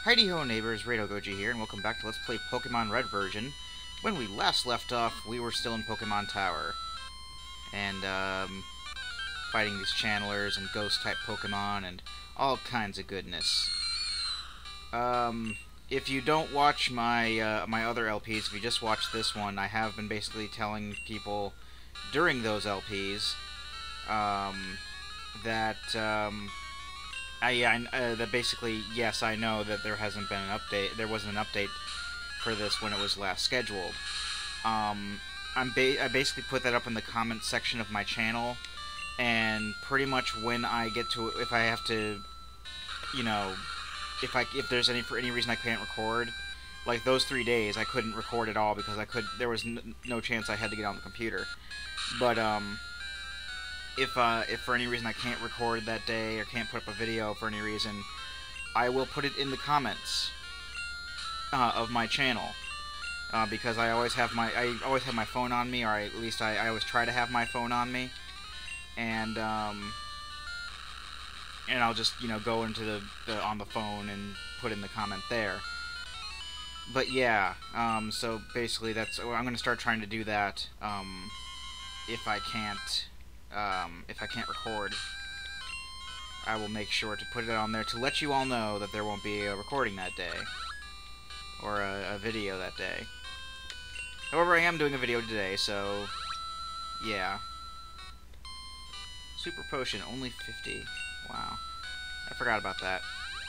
Heidi ho neighbors, Rado Goji here, and welcome back to Let's Play Pokemon Red version. When we last left off, we were still in Pokemon Tower. And, fighting these channelers and ghost-type Pokemon and all kinds of goodness. If you don't watch my, my other LPs, if you just watch this one, I have been basically telling people during those LPs, that basically, yes, I know that there hasn't been an update. There wasn't an update for this when it was last scheduled. I basically put that up in the comments section of my channel, and pretty much when I get to, if I have to, you know, if there's for any reason I can't record, like those 3 days I couldn't record at all because there was no chance I had to get on the computer. But if for any reason I can't record that day or can't put up a video for any reason, I will put it in the comments of my channel, because I always have my phone on me, or at least I always try to have my phone on me, and I'll just, you know, go into on the phone and put in the comment there. But yeah, so basically I'm going to start trying to do that if I can't record. I will make sure to put it on there to let you all know that there won't be a recording that day, or a video that day. However, I am doing a video today, so yeah. Super Potion, only 50. Wow. I forgot about that.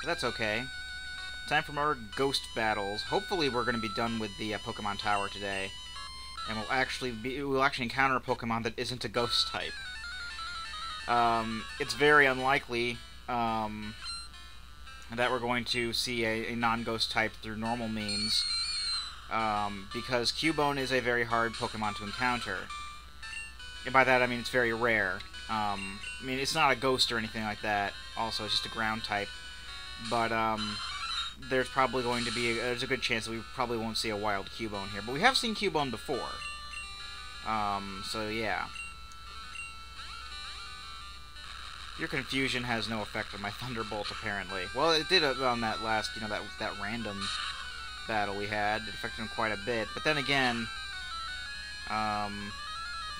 But that's okay. Time for more ghost battles. Hopefully we're going to be done with the Pokemon Tower today, and we'll actually encounter a Pokemon that isn't a ghost type. It's very unlikely that we're going to see a non-ghost type through normal means, because Cubone is a very hard Pokemon to encounter. And by that I mean it's very rare. I mean, it's not a ghost or anything like that. Also, it's just a ground type. But there's probably going to be there's a good chance that we probably won't see a wild Cubone here. But we have seen Cubone before. So yeah. Your confusion has no effect on my Thunderbolt, apparently. Well, it did on that last, you know, that random battle we had. It affected him quite a bit. But then again,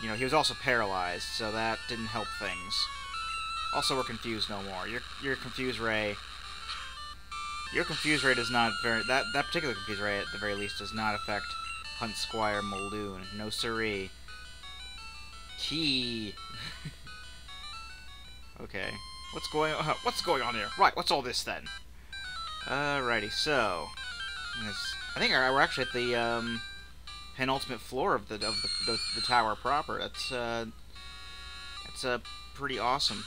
you know, he was also paralyzed, so that didn't help things. Also, we're confused no more. Your Confuse Ray does not that particular Confuse Ray, at the very least, does not affect Hunt Squire Muldoon. No siree. Key. Okay. What's going on here? Right, what's all this then? Alrighty, so I think we're actually at the penultimate floor of the tower proper. That's pretty awesome.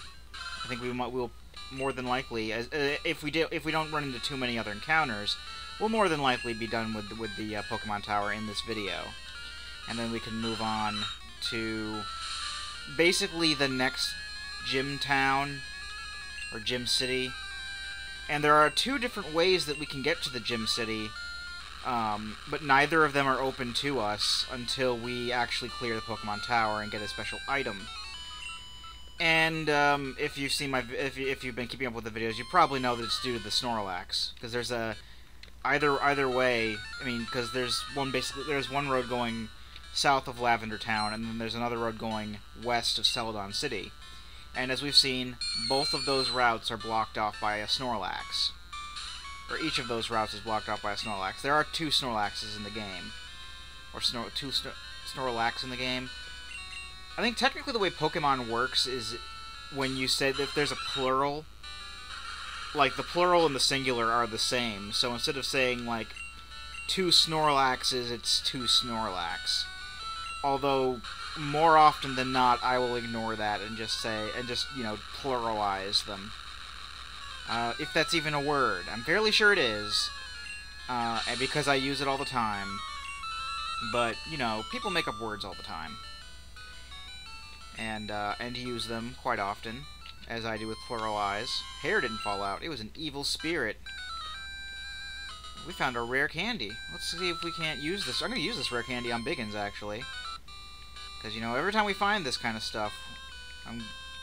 I think we'll more than likely, if we don't run into too many other encounters, we'll more than likely be done with the Pokemon Tower in this video, and then we can move on to basically the next Gym Town, or Gym City. And there are 2 different ways that we can get to the Gym City, but neither of them are open to us until we actually clear the Pokemon Tower and get a special item. And if you've seen if you've been keeping up with the videos, you probably know that it's due to the Snorlax, because there's either way. I mean, because there's one road going south of Lavender Town, and then there's another road going west of Celadon City. And as we've seen, both of those routes are blocked off by a Snorlax. Or each of those routes is blocked off by a Snorlax. There are 2 Snorlaxes in the game. Or 2 Snorlax in the game. I think technically the way Pokemon works is when you say that if there's a plural, like the plural and the singular are the same. So instead of saying like 2 Snorlaxes, it's 2 Snorlax. Although more often than not, I will ignore that and just you know, pluralize them. If that's even a word. I'm fairly sure it is, and because I use it all the time. But, you know, people make up words all the time. And use them quite often, as I do with pluralize. Hair didn't fall out. It was an evil spirit. We found a rare candy. Let's see if we can't use this. I'm going to use this rare candy on Biggins, actually. Because, you know, every time we find this kind of stuff,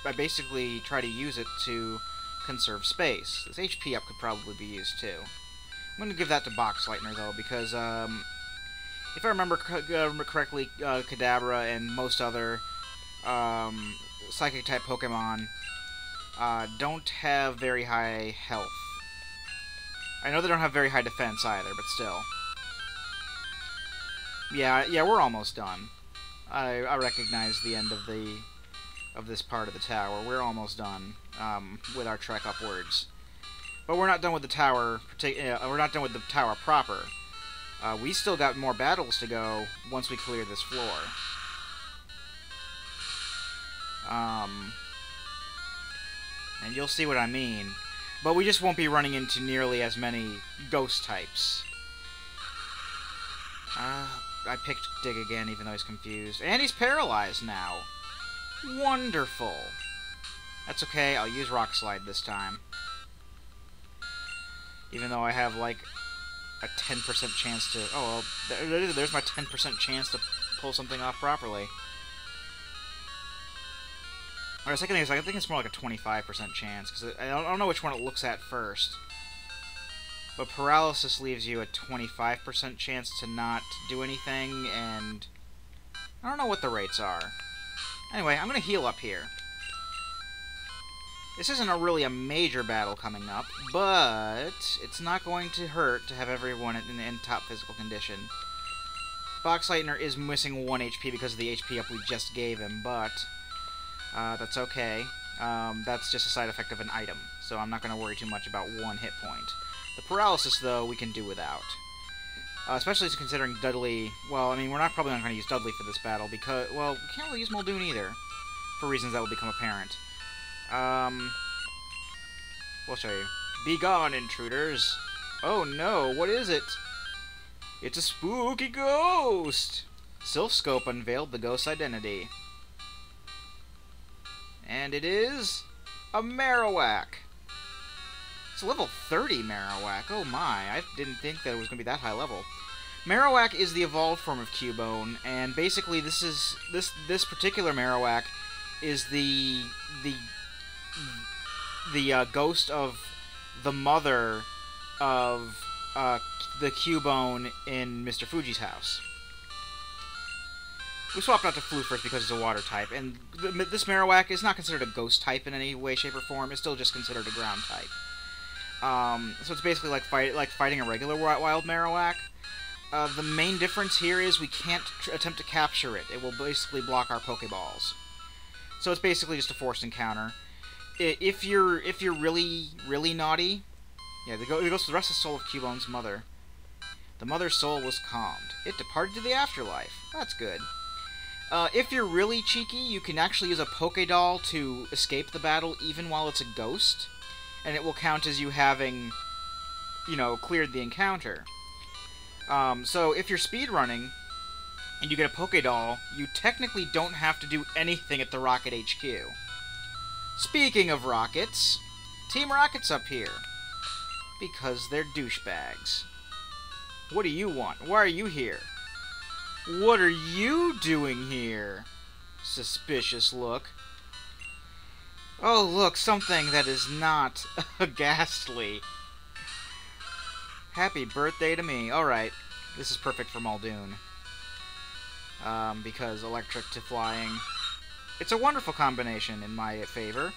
I basically try to use it to conserve space. This HP up could probably be used, too. I'm going to give that to Box Lightner, though, because if I remember correctly, Kadabra and most other Psychic-type Pokemon don't have very high health. I know they don't have very high defense either, but still. Yeah, we're almost done. I recognize the end of this part of the tower. We're almost done with our trek upwards, but we're not done with the tower. We're not done with the tower proper. We still got more battles to go once we clear this floor. And you'll see what I mean. But we just won't be running into nearly as many ghost types. I picked Dig again, even though he's confused. And he's paralyzed now. Wonderful. That's okay, I'll use Rock Slide this time. Even though I have, like, a 10% chance to... Oh, well, there's my 10% chance to pull something off properly. Or the second thing is, I think it's more like a 25% chance, because I don't know which one it looks at first. But Paralysis leaves you a 25% chance to not do anything, and I don't know what the rates are. Anyway, I'm going to heal up here. This isn't really a major battle coming up, but it's not going to hurt to have everyone in top physical condition. Box Lightner is missing 1 HP because of the HP up we just gave him, but that's okay. That's just a side effect of an item, so I'm not going to worry too much about 1 hit point. The Paralysis, though, we can do without. Especially considering Dudley... Well, I mean, we're probably not going to use Dudley for this battle, because... Well, we can't really use Muldoon either, for reasons that will become apparent. We'll show you. Be gone, intruders! Oh no, what is it? It's a spooky ghost! Sylph Scope unveiled the ghost's identity. And it is... a Marowak! It's a level 30 Marowak. Oh my, I didn't think that it was going to be that high level. Marowak is the evolved form of Cubone, and basically this particular Marowak is the ghost of the mother of the Cubone in Mr. Fuji's house. We swapped out to Flufferth because it's a water type, and this Marowak is not considered a ghost type in any way, shape, or form. It's still just considered a ground type. So it's basically like fighting a regular wild Marowak. The main difference here is we can't attempt to capture it. It will basically block our Pokeballs. So it's basically just a forced encounter. If you're really, really naughty, yeah, it goes to the rest of the soul of Cubone's mother. The mother's soul was calmed. It departed to the afterlife. That's good. If you're really cheeky, you can actually use a Pokédoll to escape the battle even while it's a ghost, and it will count as you having, you know, cleared the encounter. So if you're speedrunning and you get a Pokédoll, you technically don't have to do anything at the Rocket HQ. Speaking of rockets, Team Rocket's up here. Because they're douchebags. What do you want? Why are you here? What are you doing here? Suspicious look. Oh, look, something that is not ghastly. Happy birthday to me. Alright, this is perfect for Muldoon. Because electric to flying. It's a wonderful combination in my favor.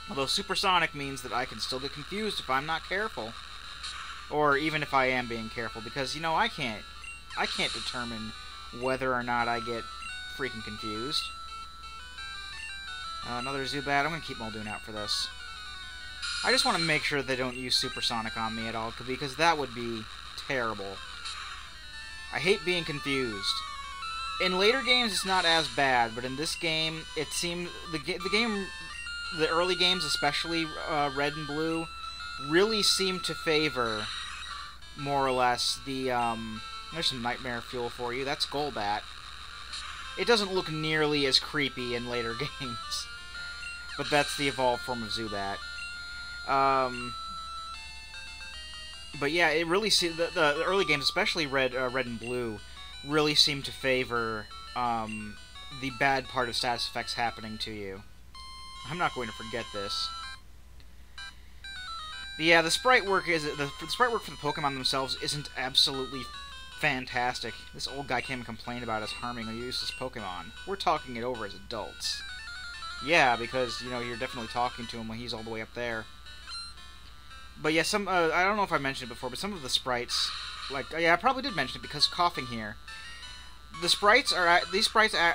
Although supersonic means that I can still get confused if I'm not careful. Or even if I am being careful, because, you know, I can't determine whether or not I get freaking confused. Another Zubat. I'm going to keep Muldoon out for this. I just want to make sure they don't use supersonic on me at all, because that would be terrible. I hate being confused. In later games, it's not as bad, but in this game, it seemed the early games, especially Red and Blue, really seem to favor more or less the there's some nightmare fuel for you. That's Golbat. It doesn't look nearly as creepy in later games, but that's the evolved form of Zubat. But yeah, it really the early games, especially Red and Blue, really seem to favor the bad part of status effects happening to you. I'm not going to forget this. Yeah, the sprite work the sprite work for the Pokemon themselves isn't absolutely fantastic. This old guy came and complained about us harming a useless Pokemon. We're talking it over as adults. Yeah, because, you know, you're definitely talking to him when he's all the way up there. But yeah, I don't know if I mentioned it before, but some of the sprites, like, yeah, I probably did mention it because coughing here. These sprites are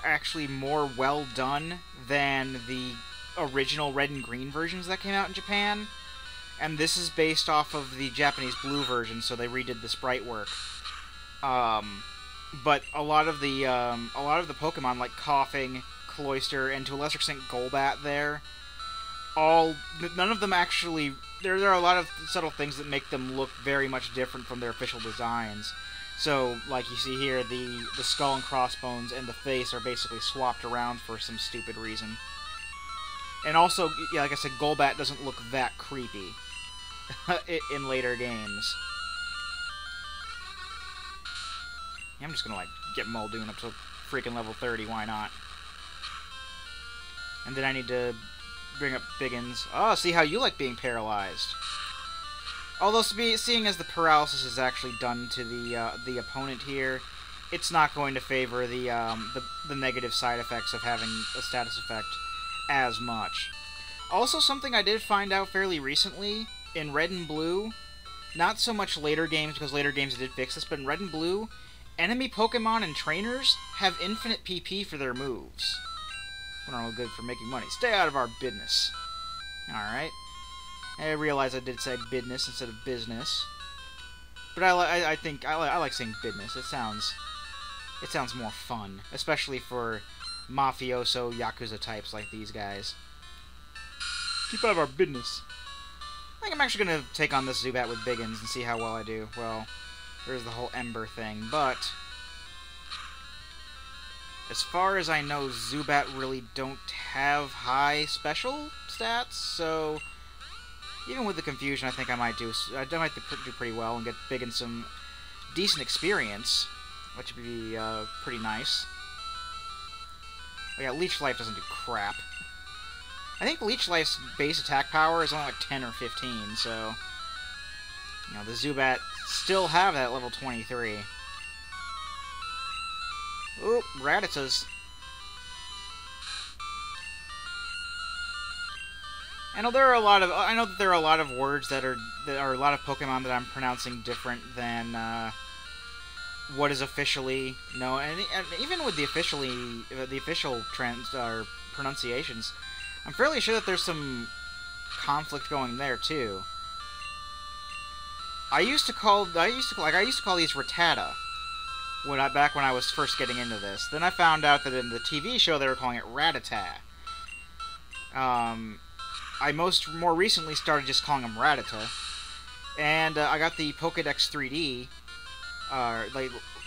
actually more well done than the original red and green versions that came out in Japan. And this is based off of the Japanese blue version, so they redid the sprite work. But a lot of the Pokemon, like Coughing, Cloyster, and to a lesser extent Golbat none of them actually... There are a lot of subtle things that make them look very much different from their official designs. So, like you see here, the skull and crossbones and the face are basically swapped around for some stupid reason. And also, yeah, like I said, Golbat doesn't look that creepy in later games. Yeah, I'm just gonna, like, get Muldoon up to freaking level 30, why not? And then I need to bring up Biggins. Oh, see how you like being paralyzed. Although, seeing as the paralysis is actually done to the opponent here, it's not going to favor the negative side effects of having a status effect as much. Also, something I did find out fairly recently, in Red and Blue, not so much later games, because later games did fix this, but in Red and Blue, enemy Pokemon and trainers have infinite PP for their moves. We're not all good for making money. Stay out of our business. Alright. I realize I did say business instead of business. But I think I like saying business. It sounds more fun, especially for mafioso yakuza types like these guys. Keep out of our business. I think I'm actually gonna take on this Zubat with Biggins and see how well I do. Well, there's the whole Ember thing, but as far as I know, Zubat really don't have high special stats, so even with the confusion, I think I might do pretty well and get Biggins some decent experience, which would be pretty nice. Oh yeah, Leech Life doesn't do crap. I think Leech Life's base attack power is only like 10 or 15, so you know, the Zubat still have that level 23. Oop, Rattatas. I know that there are a lot of words that are a lot of Pokemon that I'm pronouncing different than what is officially known, and even with the official pronunciations, I'm fairly sure that there's some conflict going there too. I used to call these Rattata back when I was first getting into this. Then I found out that in the TV show they were calling it Rattata. I more recently started just calling them Rattata, and I got the Pokédex 3D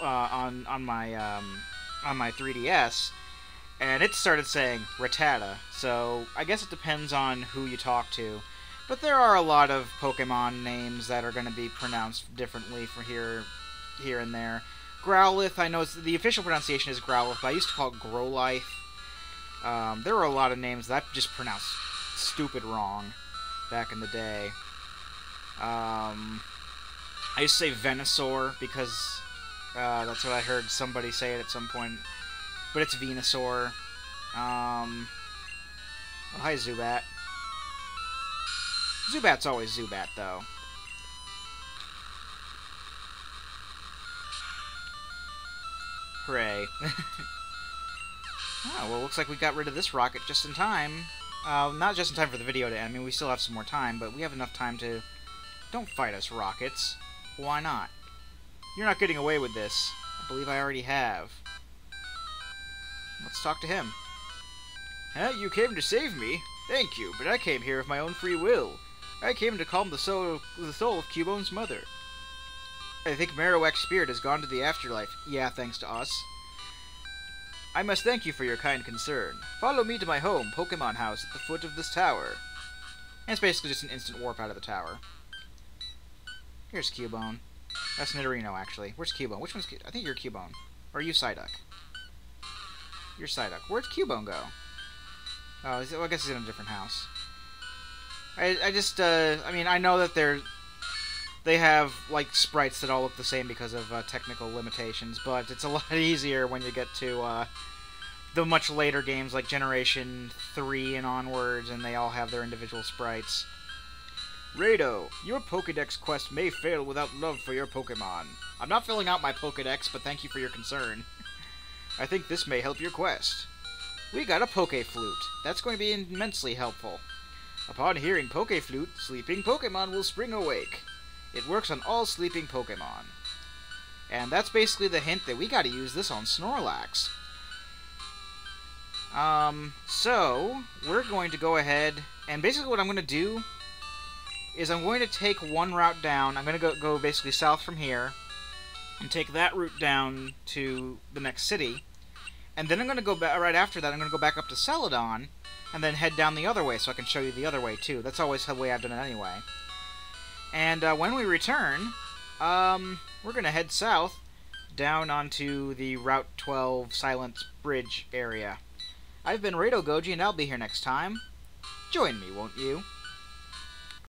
on my 3DS, and it started saying Rattata. So I guess it depends on who you talk to. But there are a lot of Pokemon names that are going to be pronounced differently from here and there. Growlithe, I know the official pronunciation is Growlithe, but I used to call it Growlithe. There were a lot of names that I just pronounced stupid wrong back in the day. I used to say Venusaur because that's what I heard somebody say it at some point. But it's Venusaur. Oh, hi, Zubat. Zubat's always Zubat, though. Hooray. Oh, well, looks like we got rid of this rocket just in time. Not just in time for the video to end. I mean, we still have some more time, but we have enough time to... Don't fight us, rockets. Why not? You're not getting away with this. I believe I already have. Let's talk to him. Huh? You came to save me? Thank you, but I came here of my own free will. I came to calm the soul of Cubone's mother. I think Marowak's spirit has gone to the afterlife. Yeah, thanks to us. I must thank you for your kind concern. Follow me to my home, Pokemon House, at the foot of this tower. And it's basically just an instant warp out of the tower. Here's Cubone. That's Nidorino, actually. Where's Cubone? Which one's Cubone? I think you're Cubone. Or are you Psyduck? You're Psyduck. Where'd Cubone go? Oh, well, I guess he's in a different house. I just, I mean, I know that they have, like, sprites that all look the same because of technical limitations, but it's a lot easier when you get to the much later games like Generation 3 and onwards, and they all have their individual sprites. Rado, your Pokédex quest may fail without love for your Pokémon. I'm not filling out my Pokédex, but thank you for your concern. I think this may help your quest. We got a Poké-Flute. That's going to be immensely helpful. Upon hearing Poké-Flute, sleeping Pokémon will spring awake. It works on all sleeping Pokémon. And that's basically the hint that we gotta use this on Snorlax. So, we're going to go ahead, and basically what I'm going to do is I'm going to take one route down. I'm going to go basically south from here, and take that route down to the next city, and then I'm going to go back, right after that, I'm going to go back up to Celadon, and then head down the other way so I can show you the other way too. That's always the way I've done it anyway. And when we return, we're going to head south down onto the Route 12 Silent Bridge area. I've been Rado Goji, and I'll be here next time. Join me, won't you?